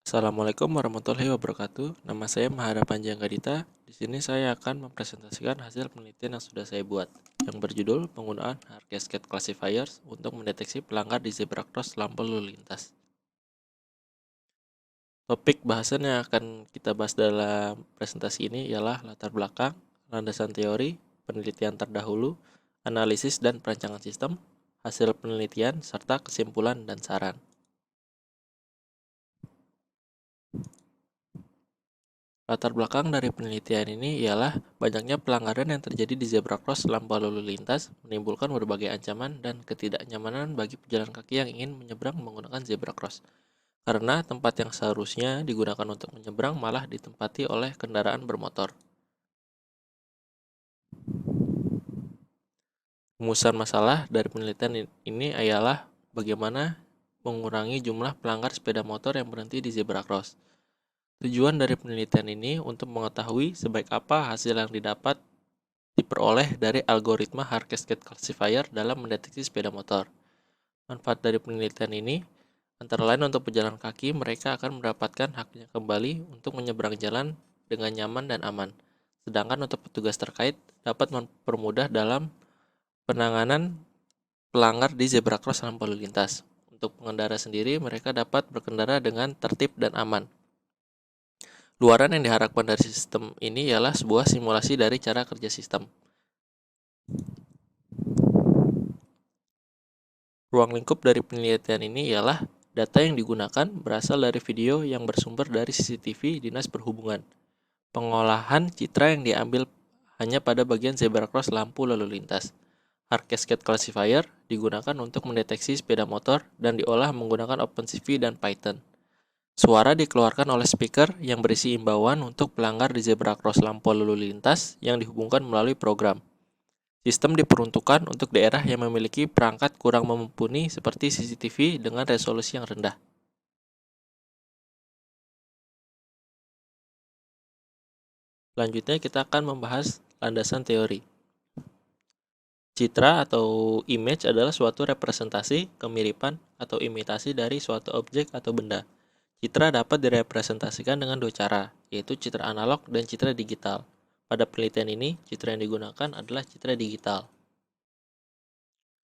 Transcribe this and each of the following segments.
Assalamualaikum warahmatullahi wabarakatuh. Nama saya Mahara Panjang Gadita. Di sini saya akan mempresentasikan hasil penelitian yang sudah saya buat, yang berjudul penggunaan hard cascade classifiers untuk mendeteksi pelanggar di zebra cross lampu lalu lintas. Topik bahasan yang akan kita bahas dalam presentasi ini ialah latar belakang, landasan teori, penelitian terdahulu, analisis dan perancangan sistem, hasil penelitian, serta kesimpulan dan saran. Latar belakang dari penelitian ini ialah banyaknya pelanggaran yang terjadi di zebra cross lampu lalu lintas menimbulkan berbagai ancaman dan ketidaknyamanan bagi pejalan kaki yang ingin menyeberang menggunakan zebra cross. Karena tempat yang seharusnya digunakan untuk menyeberang malah ditempati oleh kendaraan bermotor. Rumusan masalah dari penelitian ini ialah bagaimana mengurangi jumlah pelanggar sepeda motor yang berhenti di zebra cross. Tujuan dari penelitian ini untuk mengetahui sebaik apa hasil yang diperoleh dari algoritma hard cascade classifier dalam mendeteksi sepeda motor. Manfaat dari penelitian ini antara lain untuk pejalan kaki, mereka akan mendapatkan haknya kembali untuk menyeberang jalan dengan nyaman dan aman. Sedangkan untuk petugas terkait dapat mempermudah dalam penanganan pelanggar di zebra cross lampu lalu lintas. Untuk pengendara sendiri, mereka dapat berkendara dengan tertib dan aman. Luaran yang diharapkan dari sistem ini ialah sebuah simulasi dari cara kerja sistem. Ruang lingkup dari penelitian ini ialah data yang digunakan berasal dari video yang bersumber dari CCTV Dinas Perhubungan. Pengolahan citra yang diambil hanya pada bagian zebra cross lampu lalu lintas. Hard cascade classifier digunakan untuk mendeteksi sepeda motor dan diolah menggunakan OpenCV dan Python. Suara dikeluarkan oleh speaker yang berisi imbauan untuk pelanggar di zebra cross lampu lalu lintas yang dihubungkan melalui program. Sistem diperuntukkan untuk daerah yang memiliki perangkat kurang mumpuni seperti CCTV dengan resolusi yang rendah. Selanjutnya kita akan membahas landasan teori. Citra atau image adalah suatu representasi, kemiripan, atau imitasi dari suatu objek atau benda. Citra dapat direpresentasikan dengan dua cara, yaitu citra analog dan citra digital. Pada penelitian ini, citra yang digunakan adalah citra digital.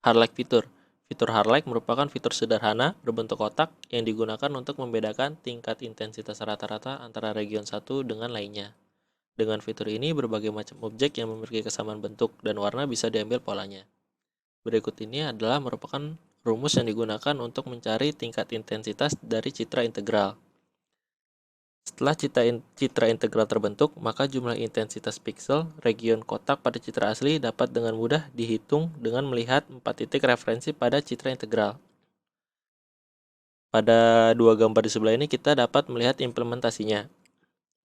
Harlake fitur. Fitur Harlake merupakan fitur sederhana berbentuk kotak yang digunakan untuk membedakan tingkat intensitas rata-rata antara region satu dengan lainnya. Dengan fitur ini, berbagai macam objek yang memiliki kesamaan bentuk dan warna bisa diambil polanya. Berikut ini adalah merupakan rumus yang digunakan untuk mencari tingkat intensitas dari citra integral. Setelah citra integral terbentuk, maka jumlah intensitas piksel region kotak pada citra asli dapat dengan mudah dihitung dengan melihat 4 titik referensi pada citra integral. Pada dua gambar di sebelah ini kita dapat melihat implementasinya.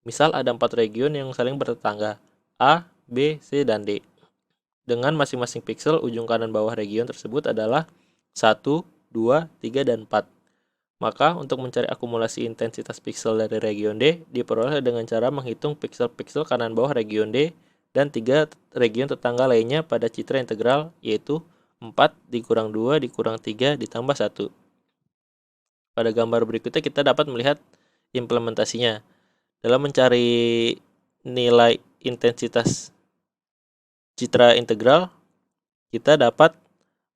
Misal ada 4 region yang saling bertetangga, A, B, C, dan D. Dengan masing-masing piksel ujung kanan bawah region tersebut adalah 1, 2, 3, dan 4. Maka untuk mencari akumulasi intensitas piksel dari region D diperoleh dengan cara menghitung piksel-piksel kanan bawah region D dan 3 region tetangga lainnya pada citra integral, yaitu 4 dikurang 2 dikurang 3 ditambah 1. Pada gambar berikutnya kita dapat melihat implementasinya. Dalam mencari nilai intensitas citra integral, kita dapat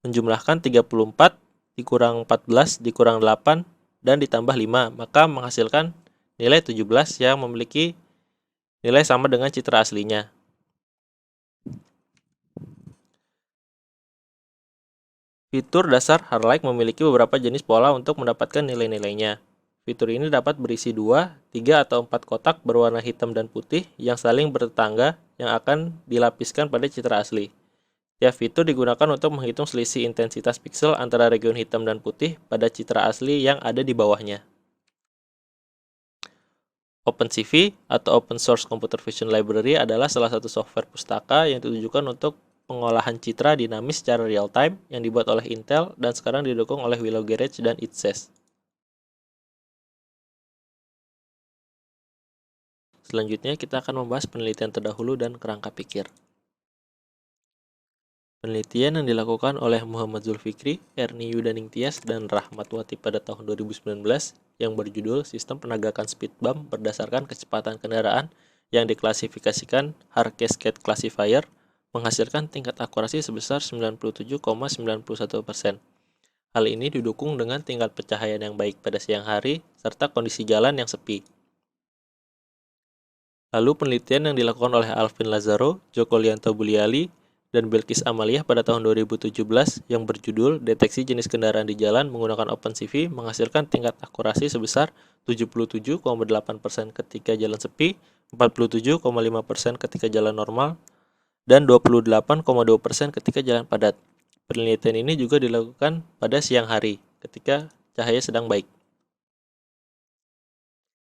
menjumlahkan 34 dikurang 14 dikurang 8 dan ditambah 5, maka menghasilkan nilai 17 yang memiliki nilai sama dengan citra aslinya. Fitur dasar Harlake memiliki beberapa jenis pola untuk mendapatkan nilai-nilainya. Fitur ini dapat berisi 2, 3, atau 4 kotak berwarna hitam dan putih yang saling bertetangga yang akan dilapiskan pada citra asli. Tiap fitur digunakan untuk menghitung selisih intensitas piksel antara region hitam dan putih pada citra asli yang ada di bawahnya. OpenCV atau Open Source Computer Vision Library adalah salah satu software pustaka yang ditujukan untuk pengolahan citra dinamis secara real-time yang dibuat oleh Intel dan sekarang didukung oleh Willow Garage dan ITSES. Selanjutnya kita akan membahas penelitian terdahulu dan kerangka pikir. Penelitian yang dilakukan oleh Muhammad Zulfikri, Ernie Yudaning Tias, dan Rahmat Wati pada tahun 2019 yang berjudul Sistem Penegakan Speed Bump berdasarkan kecepatan kendaraan yang diklasifikasikan Hard Cascade Classifier menghasilkan tingkat akurasi sebesar 97,91%. Hal ini didukung dengan tingkat pencahayaan yang baik pada siang hari serta kondisi jalan yang sepi. Lalu penelitian yang dilakukan oleh Alvin Lazaro, Joko Lianto Buliali, dan Bilkis Amaliah pada tahun 2017 yang berjudul Deteksi Jenis Kendaraan di Jalan menggunakan OpenCV menghasilkan tingkat akurasi sebesar 77,8% ketika jalan sepi, 47,5% ketika jalan normal, dan 28,2% ketika jalan padat. Penelitian ini juga dilakukan pada siang hari ketika cahaya sedang baik.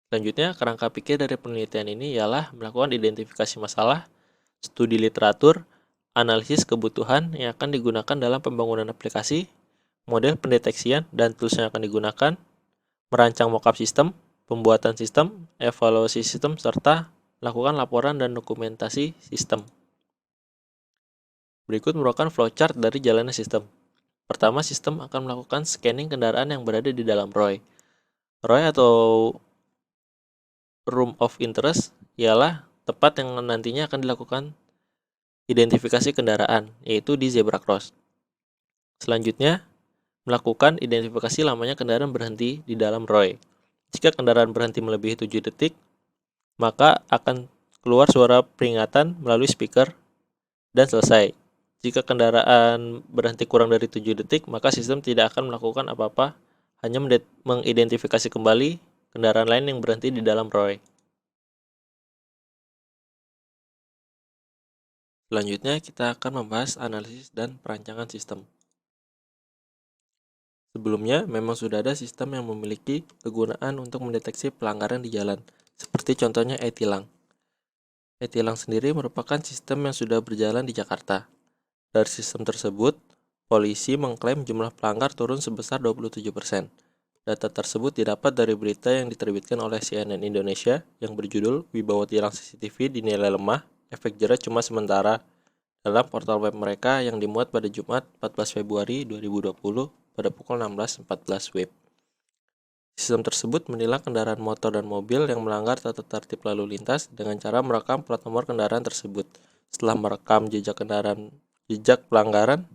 Selanjutnya, kerangka pikir dari penelitian ini ialah melakukan identifikasi masalah, studi literatur, analisis kebutuhan yang akan digunakan dalam pembangunan aplikasi, model pendeteksian dan tools yang akan digunakan, merancang mockup sistem, pembuatan sistem, evaluasi sistem, serta melakukan laporan dan dokumentasi sistem. Berikut merupakan flowchart dari jalannya sistem. Pertama, sistem akan melakukan scanning kendaraan yang berada di dalam ROI. ROI atau Room of Interest ialah tempat yang nantinya akan dilakukan identifikasi kendaraan, yaitu di zebra cross. Selanjutnya, melakukan identifikasi lamanya kendaraan berhenti di dalam ROI. Jika kendaraan berhenti melebihi 7 detik, maka akan keluar suara peringatan melalui speaker dan selesai. Jika kendaraan berhenti kurang dari 7 detik, maka sistem tidak akan melakukan apa-apa, hanya mengidentifikasi kembali kendaraan lain yang berhenti di dalam ROI. Selanjutnya, kita akan membahas analisis dan perancangan sistem. Sebelumnya, memang sudah ada sistem yang memiliki kegunaan untuk mendeteksi pelanggaran di jalan, seperti contohnya e-tilang. E-tilang sendiri merupakan sistem yang sudah berjalan di Jakarta. Dari sistem tersebut, polisi mengklaim jumlah pelanggar turun sebesar 27%. Data tersebut didapat dari berita yang diterbitkan oleh CNN Indonesia yang berjudul Wibawa Tilang CCTV dinilai lemah, efek jera cuma sementara, dalam portal web mereka yang dimuat pada Jumat 14 Februari 2020 pada pukul 16.14 WIB. Sistem tersebut menilang kendaraan motor dan mobil yang melanggar tata tertib lalu lintas dengan cara merekam plat nomor kendaraan tersebut. Setelah merekam jejak pelanggaran,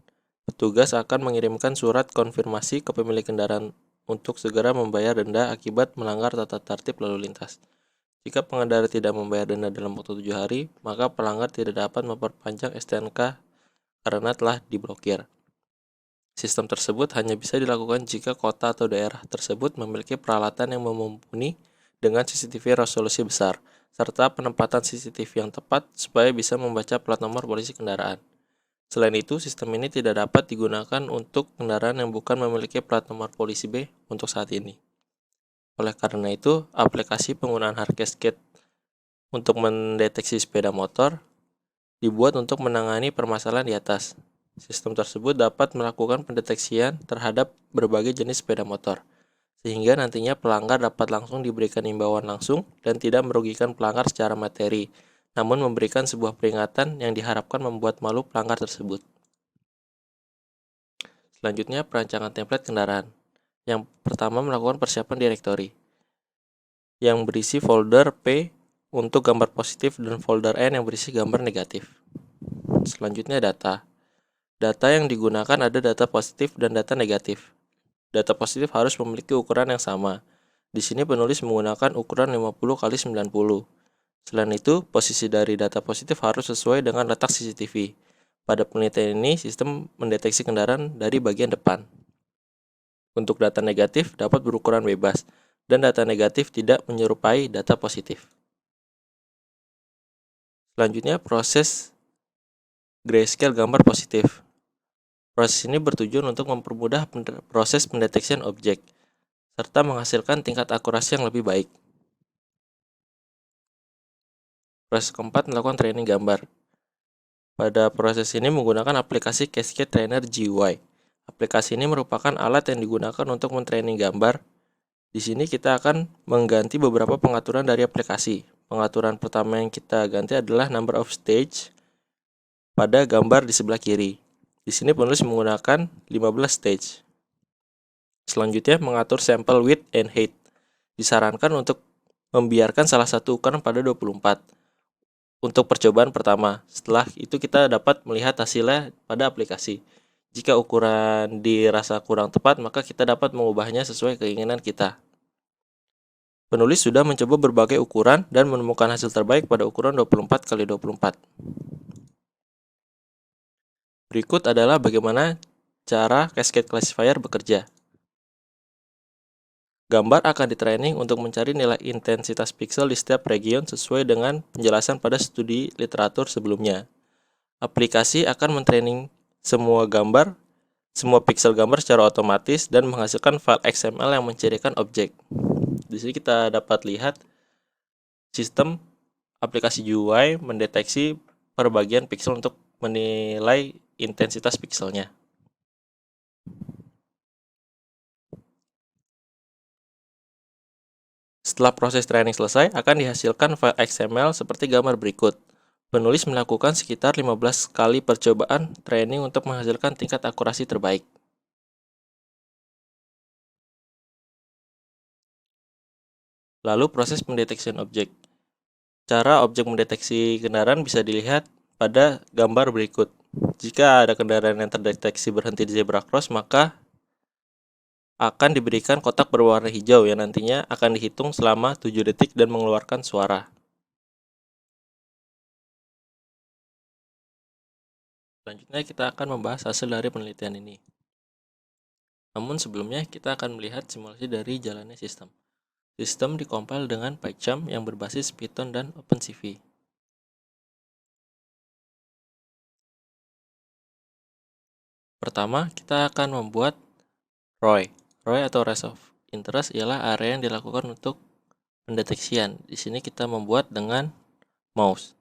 petugas akan mengirimkan surat konfirmasi ke pemilik kendaraan untuk segera membayar denda akibat melanggar tata tertib lalu lintas. Jika pengendara tidak membayar denda dalam waktu 7 hari, maka pelanggar tidak dapat memperpanjang STNK karena telah diblokir. Sistem tersebut hanya bisa dilakukan jika kota atau daerah tersebut memiliki peralatan yang mumpuni dengan CCTV resolusi besar, serta penempatan CCTV yang tepat supaya bisa membaca plat nomor polisi kendaraan. Selain itu, sistem ini tidak dapat digunakan untuk kendaraan yang bukan memiliki plat nomor polisi B untuk saat ini. Oleh karena itu, aplikasi penggunaan Hard Cascade untuk mendeteksi sepeda motor dibuat untuk menangani permasalahan di atas. Sistem tersebut dapat melakukan pendeteksian terhadap berbagai jenis sepeda motor, sehingga nantinya pelanggar dapat langsung diberikan imbauan langsung dan tidak merugikan pelanggar secara materi, namun memberikan sebuah peringatan yang diharapkan membuat malu pelanggar tersebut. Selanjutnya, perancangan template kendaraan. Yang pertama, melakukan persiapan direktori yang berisi folder P untuk gambar positif dan folder N yang berisi gambar negatif. Selanjutnya, data. Data yang digunakan ada data positif dan data negatif. Data positif harus memiliki ukuran yang sama. Di sini penulis menggunakan ukuran 50x90. Selain itu, posisi dari data positif harus sesuai dengan letak CCTV. Pada penelitian ini, sistem mendeteksi kendaraan dari bagian depan. Untuk data negatif dapat berukuran bebas, dan data negatif tidak menyerupai data positif. Selanjutnya, proses grayscale gambar positif. Proses ini bertujuan untuk mempermudah proses pendeteksian objek, serta menghasilkan tingkat akurasi yang lebih baik. Proses keempat, melakukan training gambar. Pada proses ini menggunakan aplikasi Cascade Trainer GUI. Aplikasi ini merupakan alat yang digunakan untuk mentraining gambar. Di sini kita akan mengganti beberapa pengaturan dari aplikasi. Pengaturan pertama yang kita ganti adalah number of stage pada gambar di sebelah kiri. Di sini penulis menggunakan 15 stage. Selanjutnya mengatur sample width and height. disarankan untuk membiarkan salah satu ukuran pada 24 untuk percobaan pertama. Setelah itu kita dapat melihat hasilnya pada aplikasi. Jika ukuran dirasa kurang tepat, maka kita dapat mengubahnya sesuai keinginan kita. Penulis sudah mencoba berbagai ukuran dan menemukan hasil terbaik pada ukuran 24 x 24. Berikut adalah bagaimana cara cascade classifier bekerja. Gambar akan ditraining untuk mencari nilai intensitas pixel di setiap region sesuai dengan penjelasan pada studi literatur sebelumnya. Aplikasi akan mentraining semua pixel gambar secara otomatis dan menghasilkan file XML yang mencirikan objek. Di sini kita dapat lihat sistem aplikasi UI mendeteksi perbagian pixel untuk menilai intensitas pixelnya. Setelah proses training selesai, akan dihasilkan file XML seperti gambar berikut. Penulis melakukan sekitar 15 kali percobaan training untuk menghasilkan tingkat akurasi terbaik. Lalu proses pendeteksian objek. Cara objek mendeteksi kendaraan bisa dilihat pada gambar berikut. Jika ada kendaraan yang terdeteksi berhenti di zebra cross, maka akan diberikan kotak berwarna hijau yang nantinya akan dihitung selama 7 detik dan mengeluarkan suara. Selanjutnya kita akan membahas hasil dari penelitian ini. Namun sebelumnya kita akan melihat simulasi dari jalannya sistem. Sistem dikompil dengan PyCharm yang berbasis Python dan OpenCV. Pertama, kita akan membuat ROI. ROI atau Range of Interest ialah area yang dilakukan untuk pendeteksian. Di sini kita membuat dengan mouse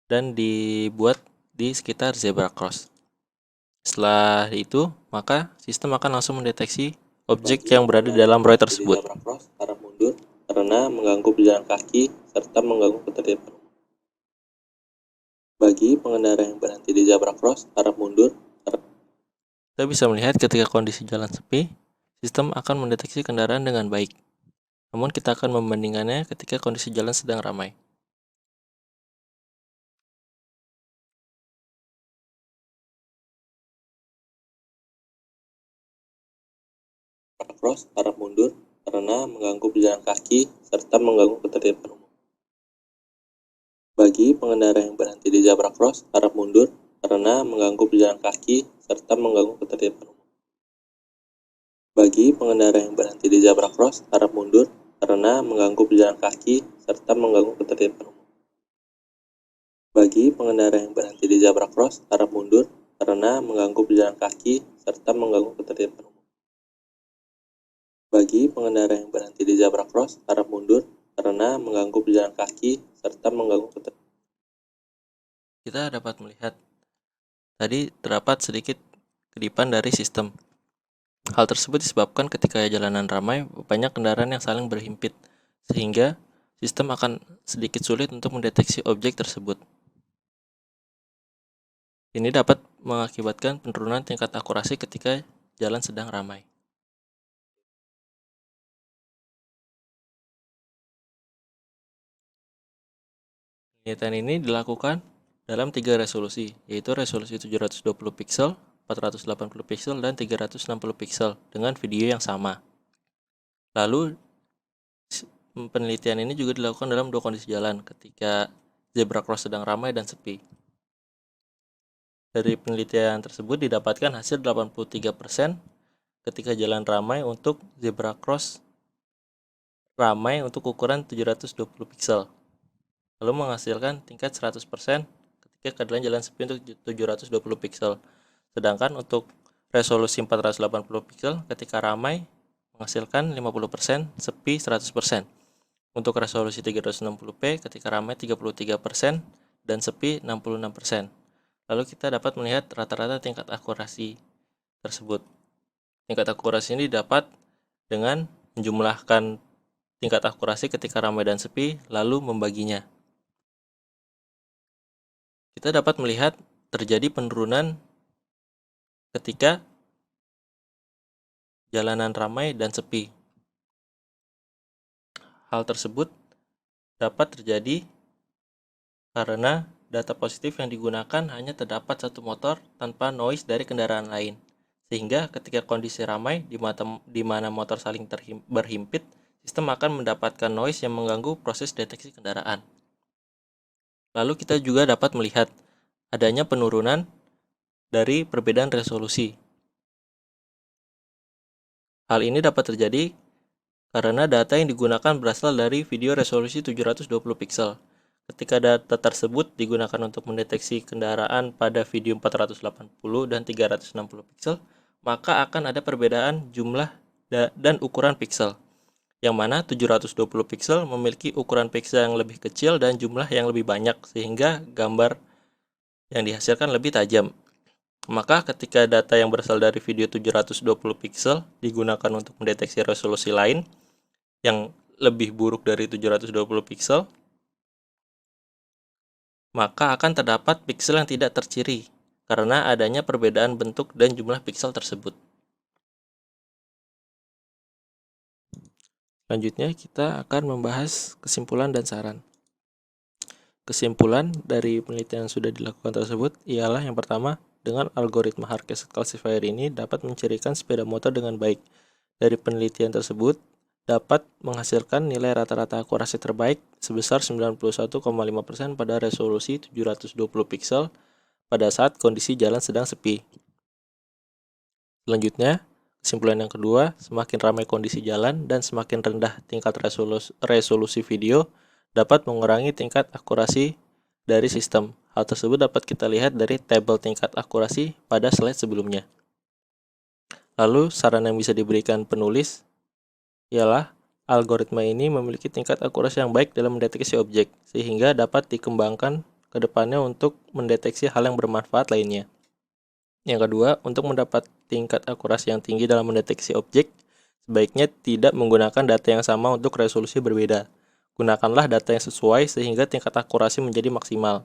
dan dibuat di sekitar zebra cross. Setelah itu, maka sistem akan langsung mendeteksi objek yang berada di dalam ROI tersebut. Zebra cross arah mundur karena mengganggu pejalan kaki serta mengganggu ketertiban. Bagi pengendara yang berhenti di zebra cross arah mundur, kita bisa melihat ketika kondisi jalan sepi, sistem akan mendeteksi kendaraan dengan baik. Namun kita akan membandingkannya ketika kondisi jalan sedang ramai. Cross arah mundur karena mengganggu pejalan kaki serta mengganggu ketertiban umum. Bagi pengendara yang berhenti di zebra cross arah mundur karena mengganggu pejalan kaki serta mengganggu ketertiban umum. Bagi pengendara yang berhenti di zebra cross arah mundur karena mengganggu pejalan kaki serta mengganggu ketertiban umum. Bagi pengendara yang berhenti di zebra cross arah mundur karena mengganggu pejalan kaki serta mengganggu ketertiban umum. Bagi pengendara yang berhenti di zebra cross arah mundur karena mengganggu pejalan kaki serta mengganggu ketertiban. Kita dapat melihat tadi terdapat sedikit kedipan dari sistem. Hal tersebut disebabkan ketika jalanan ramai, banyak kendaraan yang saling berhimpit, sehingga sistem akan sedikit sulit untuk mendeteksi objek tersebut. Ini dapat mengakibatkan penurunan tingkat akurasi ketika jalan sedang ramai. Penelitian ini dilakukan dalam 3 resolusi, yaitu resolusi 720 pixel, 480 pixel, dan 360 pixel dengan video yang sama. Lalu, penelitian ini juga dilakukan dalam 2 kondisi jalan, ketika zebra cross sedang ramai dan sepi. Dari penelitian tersebut didapatkan hasil 83% ketika jalan ramai untuk zebra cross ramai untuk ukuran 720 pixel. Lalu menghasilkan tingkat 100% ketika keadaan jalan sepi untuk 720 pixel. Sedangkan untuk resolusi 480 pixel ketika ramai menghasilkan 50%, sepi 100%. Untuk resolusi 360p ketika ramai 33% dan sepi 66%. Lalu kita dapat melihat rata-rata tingkat akurasi tersebut. Tingkat akurasi ini didapat dengan menjumlahkan tingkat akurasi ketika ramai dan sepi lalu membaginya. Kita dapat melihat terjadi penurunan ketika jalanan ramai dan sepi. Hal tersebut dapat terjadi karena data positif yang digunakan hanya terdapat satu motor tanpa noise dari kendaraan lain. Sehingga ketika kondisi ramai di mana motor saling berhimpit, sistem akan mendapatkan noise yang mengganggu proses deteksi kendaraan. Lalu kita juga dapat melihat adanya penurunan dari perbedaan resolusi. Hal ini dapat terjadi karena data yang digunakan berasal dari video resolusi 720 pixel. Ketika data tersebut digunakan untuk mendeteksi kendaraan pada video 480 dan 360 pixel, maka akan ada perbedaan jumlah dan ukuran pixel. Yang mana 720 pixel memiliki ukuran pixel yang lebih kecil dan jumlah yang lebih banyak, sehingga gambar yang dihasilkan lebih tajam. Maka ketika data yang berasal dari video 720 pixel digunakan untuk mendeteksi resolusi lain yang lebih buruk dari 720 pixel, maka akan terdapat pixel yang tidak terciri karena adanya perbedaan bentuk dan jumlah pixel tersebut. Selanjutnya kita akan membahas kesimpulan dan saran. Kesimpulan dari penelitian yang sudah dilakukan tersebut ialah yang pertama, dengan algoritma hard cassette classifier ini dapat mencirikan sepeda motor dengan baik. Dari penelitian tersebut dapat menghasilkan nilai rata-rata akurasi terbaik sebesar 91,5% pada resolusi 720 pixel pada saat kondisi jalan sedang sepi. Selanjutnya, kesimpulan yang kedua, semakin ramai kondisi jalan dan semakin rendah tingkat resolusi video dapat mengurangi tingkat akurasi dari sistem. Hal tersebut dapat kita lihat dari tabel tingkat akurasi pada slide sebelumnya. Lalu, saran yang bisa diberikan penulis ialah algoritma ini memiliki tingkat akurasi yang baik dalam mendeteksi objek, sehingga dapat dikembangkan ke depannya untuk mendeteksi hal yang bermanfaat lainnya. Yang kedua, untuk mendapat tingkat akurasi yang tinggi dalam mendeteksi objek, sebaiknya tidak menggunakan data yang sama untuk resolusi berbeda. Gunakanlah data yang sesuai sehingga tingkat akurasi menjadi maksimal.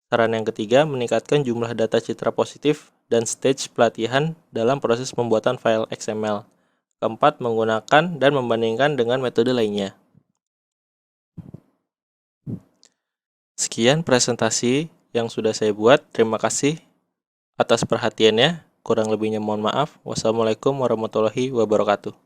Saran yang ketiga, meningkatkan jumlah data citra positif dan stage pelatihan dalam proses pembuatan file XML. Keempat, menggunakan dan membandingkan dengan metode lainnya. Sekian presentasi yang sudah saya buat. Terima kasih atas perhatiannya. Kurang lebihnya mohon maaf. Wassalamualaikum warahmatullahi wabarakatuh.